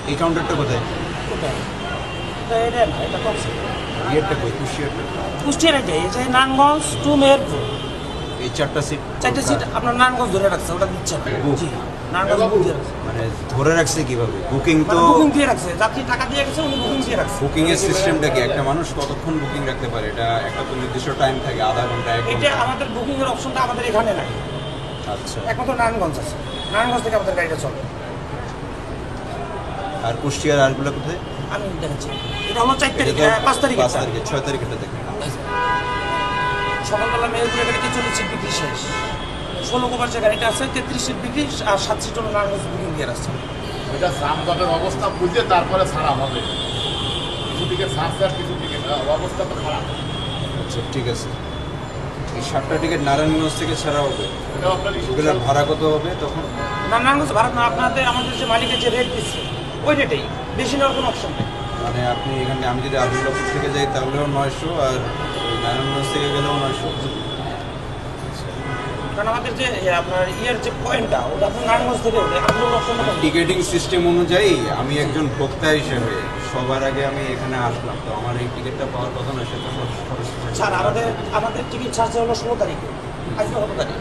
এই কাউন্টারটা কোথায়? কোথায়? এটা না, এটা কমছে। ইয়েরটা কই? কুষ্টিয়ারটা? কুষ্টিয়ার এটাই, এই যে নারায়ণগঞ্জ টু মেহেরপুর। এই 4টা সিট? 4টা সিট আপনার নারায়ণগঞ্জ ধরে রাখছে, ওটা দিচ্ছে না। জি, নারায়ণগঞ্জ বুক দিয়ে রাখছে। মানে ধরে রাখছে কিভাবে? বুকিং তো বুকিং দিয়ে রাখছে, যাত্রী টাকা দিয়ে গেছে, উনি বুকিং দিয়ে রাখছে। বুকিং এর সিস্টেমটা কি? একটা মানুষ কতক্ষণ বুকিং রাখতে পারে? এটা একটা তো নির্দিষ্ট টাইম থাকে, আধা ঘন্টা, 1 এটা ঘন্টা। আমাদের বুকিং এর অপশনটা আমাদের এখানে নাই, আচ্ছা। একমাত্র নারায়ণগঞ্জ আছে। নারায়ণগঞ্জ থেকে আমাদের গাড়িটা চলে। আর কুষ্টিয়ার আরগুলো কোথায়? আমি দেখাচ্ছি, এটা হলো 4 তারিখ, 5 তারিখ, 5 তারিখে, 6 তারিখেটা দেখেন। সকালবেলা মেহেরপুরের গাড়িতে 40 সিট বিক্রি শেষ। 16 কোপার যে গাড়িটা আছে 33 সিট বিক্রি, আর 7 সিট হলো নারায়ণগঞ্জ বুকিং দিয়ে রাখছে। এটা জামঘাটের অবস্থা বুঝে তারপরে ছাড়া হবে। কিছু দিকে ছাড়ছে আর কিছু দিকে অবস্থা তো খারাপ। আচ্ছা, ঠিক আছে। এই 7টা টিকিট নারায়ণগঞ্জ থেকে ছাড়া হবে, এটাও আপনার ওগুলোর ভাড়া কত হবে তখন? নারায়ণগঞ্জ ভারত না, আমাদের যে মালিকের যে রেট দিচ্ছে ওই রেটেই, বেশি নেওয়ার কোনো অপশন নেই। মানে আপনি এখানে, আমি যদি আবদুল্লাপুর থেকে যাই তাহলেও 900, আর ওই নারায়ণগঞ্জ থেকে গেলেও 900। কারণ আমাদের যে আপনার ইয়ের যে পয়েন্টটা, ওটা আপনার নারায়ণগঞ্জ থেকে ওঠে, আপনার অপশনটা কম। টিকেটিং সিস্টেম অনুযায়ী আমি একজন ভোক্তা হিসেবে সবার আগে আমি এখানে আসলাম, তো আমার এই টিকিটটা পাওয়ার কথা না, সেটা স্যার আমাদের টিকিট ছাড়ছে হলো 16 তারিখে, আজকে কত তারিখ?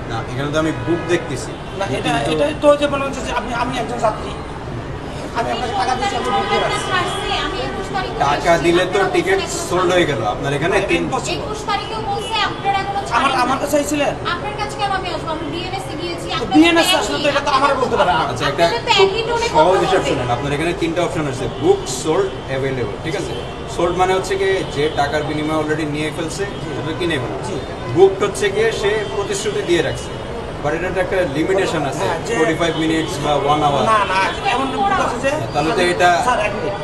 না, এখানে তো আমি বুক দেখতেছি না, এটাই তো যে মনে হচ্ছে যে আমি একজন যাত্রী, আমি আপনাকে টাকা দিচ্ছি, আপনি বুক দিয়ে রাখছি। টাকা দিলে তো টিকিট সোল্ড হয়ে গেল আপনার এখানে। 21 তারিখেও বলছে আপনারা এখনো আমার কাছে চাইছিলেন, আপনার কাছে কেন আমি আসবো? আমি ডিএনএসে গিয়েছি, ডিএনএস আসলে তো এটা তো আমার বলতে পারে না। আচ্ছা, একটা সহজ হিসাব শুনেন, আপনার এখানে 3টা অপশন আছে: বুক, সোল্ড, অ্যাভেলেবল। ঠিক আছে? সোল্ড মানে হচ্ছে কি, যে টাকার বিনিময়ে অলরেডি নিয়ে ফেলছে সেটা কিনে ফেলছে। বুকড হচ্ছে গিয়ে সে প্রতিশ্রুতি দিয়ে রাখছে, বাট এটার একটা লিমিটেশন আছে, 45 মিনিটস বা 1 আওয়ার। না, এমন বুক আছে যে তাহলে তো এটা স্যার এক মিনিট,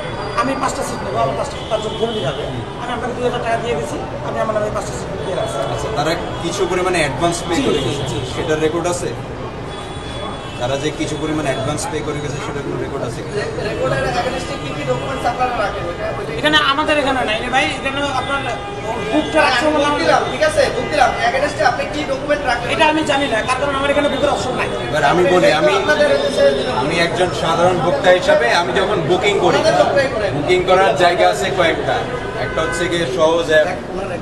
আমি 5টা সিট নেবো, আমার 5টা তার জন্য ধরে নিয়ে যাবে, আমি আপনাকে 2000 টাকা দিয়ে গেছি, আমি আমার নামে 5টা সিট দিয়ে রাখছি। আচ্ছা, তারা কিছু পরিমাণে অ্যাডভান্স পে করে গেছে, সেটার রেকর্ড আছে? তারা যে কিছু পরিমাণে অ্যাডভান্স পে করে গেছে সেটার কোনো রেকর্ড আছে? এখানে আমাদের এখানে নাই রে ভাই, এখানে আপনার বুকটা রাখছে বলে ঠিক আছে, বুক দিলাম। এগেইনস্টে আপনি কি ডকুমেন্ট রাখলেন? এটা আমি জানি না, কারণ আমার এখানে বুকের অপশন নাই। এবার আমি বলি, আমি একজন সাধারণ ভোক্তা হিসাবে আমি যখন বুকিং করি, বুকিং করার জায়গা আছে কয়েকটা। একটা হচ্ছে গিয়ে সহজ অ্যাপ,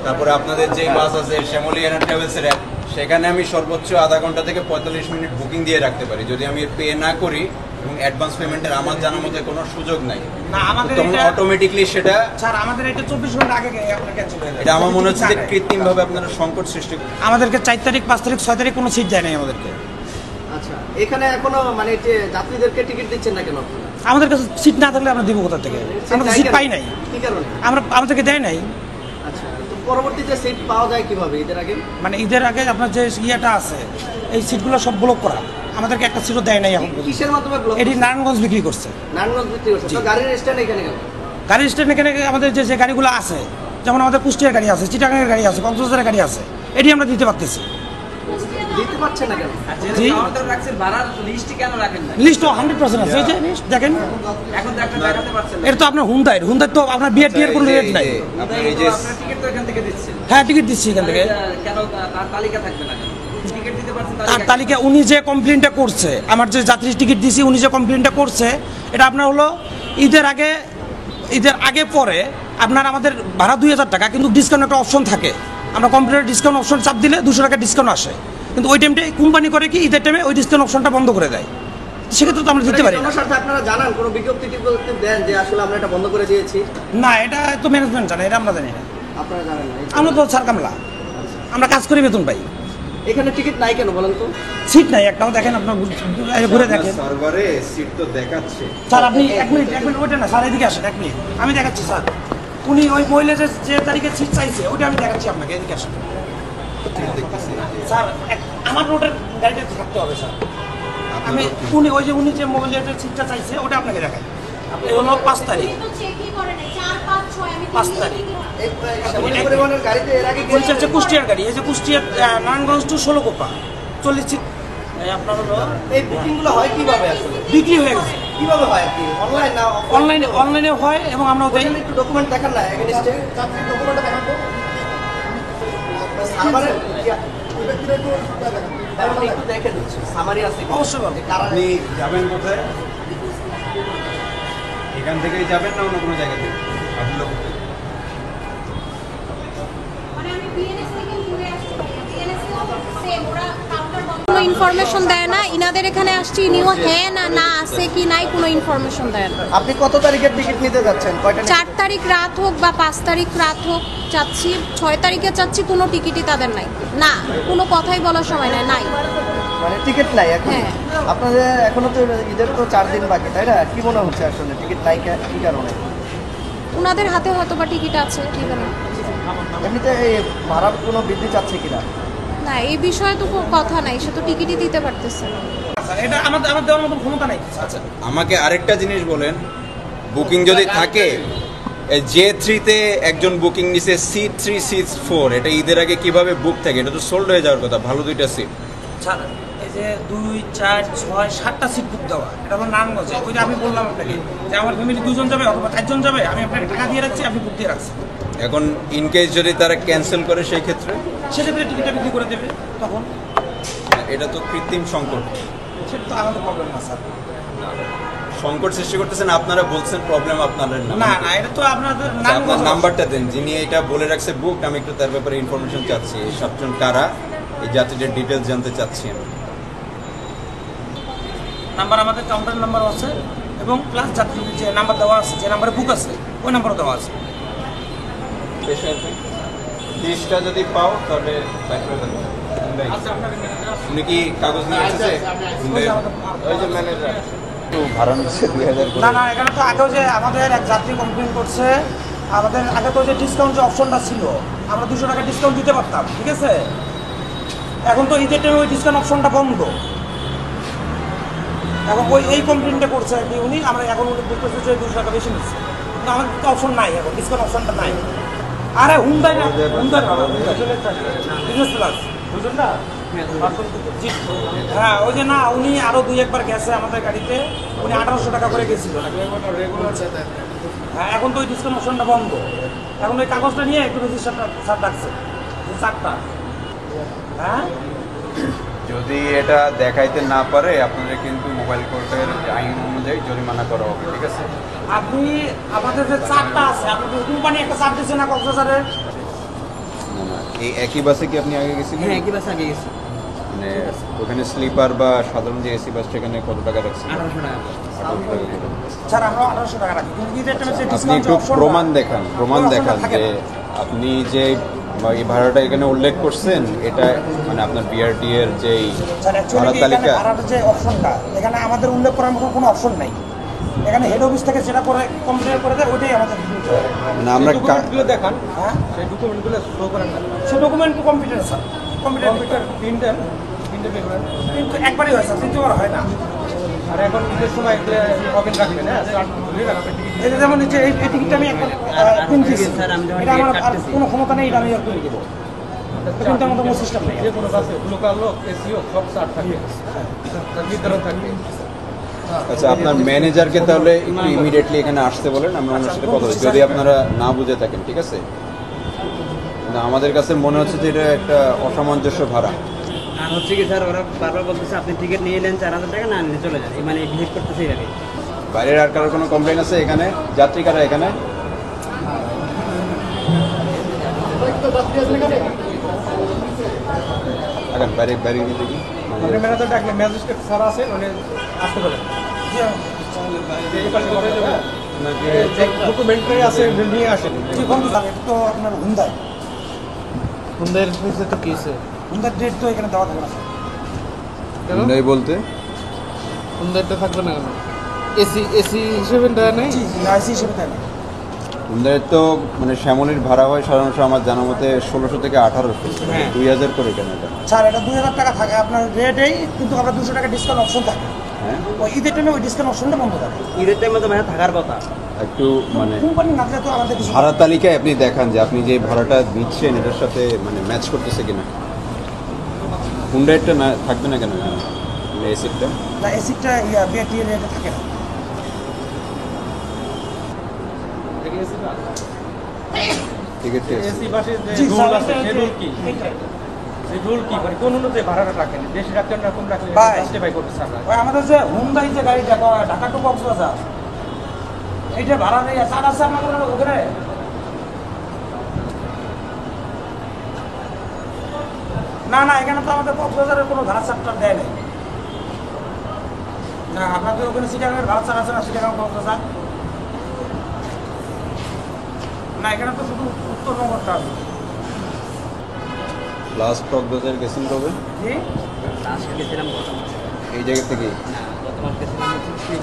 তারপরে আপনাদের যে বাস আছে শ্যামলী এয়ার ট্রাভেলসের অ্যাপ, সেখানে আমি সর্বোচ্চ আধা ঘন্টা থেকে 45 মিনিট বুকিং দিয়ে রাখতে পারি যদি আমি পে না করি, এবং অ্যাডভান্স পেমেন্টের আমার জানার মধ্যে কোনো সুযোগ নাই। না, আমাদের তখন এটা অটোমেটিকলি সেটা, স্যার আমাদের এটা 24 ঘন্টা আগে আপনার ক্যান্সেল হয়ে যায়। এটা আমার মনে হচ্ছে যে কৃত্রিমভাবে আপনারা সংকট সৃষ্টি। আমাদেরকে 4 তারিখ, 5 তারিখ, 6 তারিখ কোনো সিট দেয় নাই আমাদেরকে। আচ্ছা, এখানে এখনো মানে যে যাত্রীদেরকে টিকিট দিচ্ছেন না কেন আপনারা? আমাদের কাছে সিট না থাকলে আমরা দিব কোথা থেকে? আমরা সিট পাই নাই, কি কারণে? আমাদেরকে দেয় নাই। আচ্ছা, তো পরবর্তীতে সিট পাওয়া যায় কিভাবে ঈদের আগে? মানে ঈদের আগে আপনার যে ইয়েটা আছে, এই সিটগুলো সব ব্লক করা, আমাদেরকে একটা সিটও দেয় নাই এখন পর্যন্ত। কিসের মাধ্যমে ব্লক? এটি নারায়ণগঞ্জ বিক্রি করছে। নারায়ণগঞ্জ বিক্রি করছে, তো গাড়ির স্ট্যান্ড এখানে কেন? গাড়ির স্ট্যান্ড এখানে আমাদের যে গাড়িগুলো আছে, যেমন আমাদের কুষ্টিয়ার গাড়ি আছে, চিটাগাংয়ের গাড়ি আছে, কক্সবাজারের গাড়ি আছে, এটি আমরা দিতে পারতেছি। দিতে পারছেন না কেন? জি, লিস্ট 100% আছে, এই যে লিস্ট দেখেন। এটা তো আপনার হুন্দাই তো আপনার বিআরটির কোনো রেট নাই। আপনার এই যে হ্যাঁ, টিকিট দিচ্ছি এখান থেকে। তার তালিকা উনি যে কমপ্লেনটা করছে, আমার যে যাত্রীর টিকিট দিছি, উনি যে কমপ্লেনটা করছে, এটা আপনার হলো ঈদের আগে পরে আপনার আমাদের ভাড়া 2000 টাকা, কিন্তু ডিসকাউন্ট একটা অপশন থাকে। আমরা কম্পিউটার ডিসকাউন্ট অপশন চাপ দিলে 200 টাকা ডিসকাউন্ট আসে, কিন্তু ওই টাইমটা কোম্পানি করে কি, ঈদের টাইমে ওই ডিসকাউন্ট অপশনটা বন্ধ করে দেয়। সেক্ষেত্রে তো আমরা দিতে পারি না। জনস্বার্থে আপনারা জানান, কোনো বিজ্ঞপ্তি দেন যে আসলে আমরা এটা বন্ধ করে দিয়েছি? না, এটা তো ম্যানেজমেন্ট জানে, এটা আমরা জানি না। আপনারা জানেন না? আমরা তো ছাড় কামলা, আমরা কাজ করে বেতন পাই। এখানে টিকিট নাই কেন বলেন তো? সিট নাই একটাও, দেখেন আপনার ঘুরে দেখেন। সার্ভারে সিট তো দেখাচ্ছে। স্যার আপনি এক মিনিট ওইটা না স্যার, এদিকে আসেন 1 মিনিট, আমি দেখাচ্ছি স্যার। উনি ওই মহিলা যে তারিখে সিট চাইছে ওটা আমি দেখাচ্ছি আপনাকে, এদিকে আসেন স্যার। আমার রোডের গাড়িটা থাকতে হবে স্যার। উনি যে মোবাইলের সিটটা চাইছে ওটা আপনাকে দেখাই। এই হলো 5 তারিখ, কিন্তু চেকই করে নাই, 4, 5, 6 আমি 5 তারিখ। এই পরিবহনের গাড়িতে এর আগে বলছে হচ্ছে কুষ্টিয়ার গাড়ি, এই যে কুষ্টিয়ার নারায়ণগঞ্জ টু 16 কোপা 40 সিট। আপনার হলো এই বুকিংগুলো হয় কিভাবে আসলে? বিক্রি হয়ে গেছে। কিভাবে হয় আপনি অনলাইন না অনলাইনে হয়, এবং আমরা ওদের একটু ডকুমেন্ট দেখান না, এগেইনস্টে যাত্রীর ডকুমেন্টটা দেখান তো। সামারে আপনি একটু দেখেন, সামারি আছে অবশ্যই কারণ আপনি যাবেন কোথায়? এখান থেকেই যাবেন না অন্য কোনো জায়গা থেকে? আবদুল্লাহ মানে আমি বিএনএস থেকে ঘুরে আসছি বিএনএস সেম ওরা কাউন্টার কোনো ইনফরমেশন দেয় না ইনাদের এখানে আসছি নিও হ্যাঁ না না আছে কি নাই কোনো ইনফরমেশন দেয় না আপনি কত তারিখের টিকিট নিতে যাচ্ছেন? কয়টা 4 তারিখ রাত হোক বা 5 তারিখ রাত হোক চাচ্ছি 6 তারিখে চাচ্ছি কোনো টিকিটই তাদের নাই না কোনো কথাই বলার সময় নাই মানে টিকিট নাই এখন? হ্যাঁ। আপনাদের এখনো তো ঈদের তো 4 দিন বাকি, তাই না? কি মনে হচ্ছে আসলে টিকিট নাই কি কারণে? ওনাদের হাতে হয়তো বা টিকিট আছে দিবে না এমনিতে এই ভাড়ার কোনো বৃদ্ধি চাচ্ছে কিনা? না এই বিষয়ে তো কোনো কথা নাই সে তো টিকিটই দিতে পারতেছে না স্যার এটা আমার আমার দেওয়ার মতো ক্ষমতা নাই। আচ্ছা আমাকে আরেকটা জিনিস বলেন, বুকিং যদি থাকে J3-তে একজন বুকিং নিছে C3 C4, এটা ঈদের আগে কিভাবে বুক থাকে? এটা তো সোল্ড হয়ে যাওয়ার কথা, ভালো 2টা সিট। স্যার এই যে 2 4 6 7টা সিট বুক দেওয়া, এটা হলো নারায়ণগঞ্জে। ওই যে আমি বললাম আপনাকে যে আমার ফ্যামিলি 2 জন যাবে অথবা 4 জন যাবে, আমি আপনাকে টাকা দিয়ে রাখছি, আপনি বুক দিয়ে রাখছেন। এখন ইন কেস যদি তারা ক্যান্সেল করে সেই ক্ষেত্রে সেক্ষেত্রে টিকিটটা বিক্রি করে দেবে তখন। এটা তো কৃত্রিম সংকট, সেটা তো আমাদের প্রবলেম না স্যার। সংকট সৃষ্টি করতেছেন আপনারা, বলছেন প্রবলেম আপনাদের না। না না এটা তো আপনাদের আচ্ছা, আপনার নাম্বারটা দেন, যিনি এটা বলে রাখছে বুক, আমি একটু তার ব্যাপারে ইনফরমেশন চাচ্ছি। এই 7 জন কারা, এই যাত্রীদের ডিটেলস জানতে চাচ্ছি আমি। নাম্বার আমাদের কাউন্টার নাম্বার আছে এবং প্লাস যাত্রীর যে নাম্বার দেওয়া আছে, যে নাম্বারে বুক আছে ওই নাম্বারও দেওয়া আছে। লিস্টটা যদি পাও তাহলে উনি কি কাগজ নিয়ে এসেছে? ওই যে ম্যানেজার একটু ভাড়া নিচ্ছে 2000 করে। না না এখানে তো আগেও যে আমাদের এক যাত্রী কমপ্লেন করছে, আমাদের আগে তো যে ডিসকাউন্ট যে অপশনটা ছিল আমরা 200 টাকা ডিসকাউন্ট দিতে পারতাম, ঠিক আছে? এখন তো ঈদের টাইমে ওই ডিসকাউন্ট অপশনটা বন্ধ। এখন ওই এই কমপ্লেনটা করছে আর কি উনি, আমরা এখন উনি বলতেছে যে 200 টাকা বেশি নিচ্ছে, কিন্তু আমাদের তো অপশন নাই, এখন ডিসকাউন্ট অপশনটা নাই। আরে হুন্ডাই না, হুন্ডাই বিজনেস প্লাস বুঝলেন না? হ্যাঁ ওই যে না উনি আরো 2-1 বার গেছে আমাদের গাড়িতে, উনি 1800 টাকা করে গেছিল। হ্যাঁ এখন তো ওই ডিসকাউন্ট অপশনটা বন্ধ, এখন ওই কাগজটা নিয়ে একটু রেজিস্টারটা স্যার ডাকছে 4টা। হ্যাঁ যদি এটা দেখাইতে না পারে আপনাদের কিন্তু মোবাইল কোর্টের আইন অনুযায়ী জরিমানা করা হবে, ঠিক আছে? আপনি আমাদের যে 4টা আছে, আপনি কোম্পানি একটা চার্জ দিচ্ছে না কক্সবাজারে? এই একই বাসে কি আপনি আগে গেছিলেন? হ্যাঁ, কি বাস আগে গেছি। মানে ওখানে স্লিপার বা সাধারণ যে এসি বাস সেখানে কত টাকা রাখছেন? 1800 টাকা। 1800 টাকা করে। স্যার আমরা 1800 টাকা রাখি, কিন্তু ঈদের টাইমে যে আপনি ডিসকাউন্ট একটু অপশনটা প্রমাণ দেখান থাকে যে না। আপনি যে এই ভাড়াটা এখানে উল্লেখ করছেন এটা মানে আপনার বিআরটি এর যেই স্যার ভাড়া অ্যাকচুয়ালি তালিকা, ভাড়ার যে অপশনটা এখানে আমাদের উল্লেখ করার মতো কোনো অপশন নাই। এখানে হেড অফিস থেকে যেটা করে কমপ্লেন করে দেয় ওইটাই আমাদের দিতে হবে। মানে আমরা দেখান, হ্যাঁ সেই ডকুমেন্টগুলো শো করেন না। সে document computer sir, computer printer paper কিন্তু একবারই হয় স্যার, দ্বিতীয়বার হয় না। আর এখন ঈদের সময় ওপেন রাখবেন, হ্যাঁ ধরে রাখবেন টিকিট। এই যে যেমন এই যে এই টিকিটটা আমি একবার প্রিন্ট দিয়েছি, এটা আমার আর কোনো ক্ষমতা নেই, এটা আমি আর করে দেবো। প্রিন্টের মতো কোনো সিস্টেম নেই। যে কোনো বাসে লোকাল হোক এসি হোক সব চার্ট থাকবে, তার বিতরণ থাকবে। আচ্ছা আপনার ম্যানেজারকে তাহলে একটু ইমিডিয়েটলি এখানে আসতে বলেন, আমরা ওনার সাথে কথা বলি, যদি আপনারা না বুঝে থাকেন, ঠিক আছে? না আমাদের কাছে মনে হচ্ছে যে এটা একটা অসামঞ্জস্য ভাড়া। আর হচ্ছে কি স্যার, ওরা বারবার বলতেছে আপনি টিকিট নিয়ে এলেন 4000 টাকা, না নিয়ে চলে যান, মানে ভিজিট করতেছে এটাকে। বাইরের আর কারোর কোনো কমপ্লেন আছে এখানে? যাত্রী কারা এখানে? এখন বাইরে বাইরে গিয়ে দেখি। আপনি ম্যানেজার ডাকলে ম্যাজিস্ট্রেট স্যার আছেন, উনি আসতে বলেন। যে ডকুমেন্টারি আছে নিয়ে আসেন। জি বন্ধু স্যার, এটা তো আপনার হুন্ডাই, সুন্দর হয়েছে তো কিসে হুন্ডার ডেট তো এখানে দেওয়া থাকে না স্যার। হুন্ডাই বলতে সুন্দরটা থাকবে না কেন? এসি হিসেবে দেয় নাই। জি আইসি হিসেবে দেয় না। হুন্ডাই তো মানে শ্যামলির ভাড়া হয় সাধারণত আমার জানা মতে 1600 থেকে 1800, 2000 করে কেন এটা? স্যার এটা 2000 টাকা থাকে আপনার রেটেই, কিন্তু আমরা 200 টাকা ডিসকাউন্ট অপশন থাকে। হ্যাঁ ওই ঈদের টাইমে ওই ডিসকাউন্ট অপশনটা বন্ধ থাকে। ঈদের টাইমে তো মানে থাকার কথা। একটু মানে কোম্পানি না দিলে তো আমাদের কিছু ভাড়া তালিকায় আপনি দেখান যে আপনি যে ভাড়াটা দিচ্ছেন এটার সাথে মানে ম্যাচ করতেছে কিনা। হুন্ডাইটা না থাকবে না কেন এসিটা? না এসিটা বিআরটি এর রেটে থাকে না। ঠিক আছে এসি বাসে যে জি রুল স্যার, আছে এটা- সেই রুল কি? এইটাই। সেই রুল কি মানে কোন অনুযায়ী ভাড়াটা রাখেন? বেশি রাখেন না কম রাখেন? ভাই। জাস্টিফাই করতে স্যার। ওই আমাদের যে হুন্ডাই যে গাড়িটা ঢাকা টু কক্সবাজার, এইটা ভাড়া নেই চার আছে আপনার ওখানে না না এখানে তো আমাদের কক্সবাজারের কোনো ভাড়া চারটা দেয় নাই না আপনাদের ওখানে সিটাগাঙের ভাড়া চার আছে না সিটাগাং কক্সবাজার না এখানে তো শুধু উত্তরবঙ্গটা আছে লাস্ট কক্সবাজার গেছেন কবে জি লাস্ট গেছিলাম গত মাসে এই জায়গা থেকে না গত মাস গেছিলাম হচ্ছে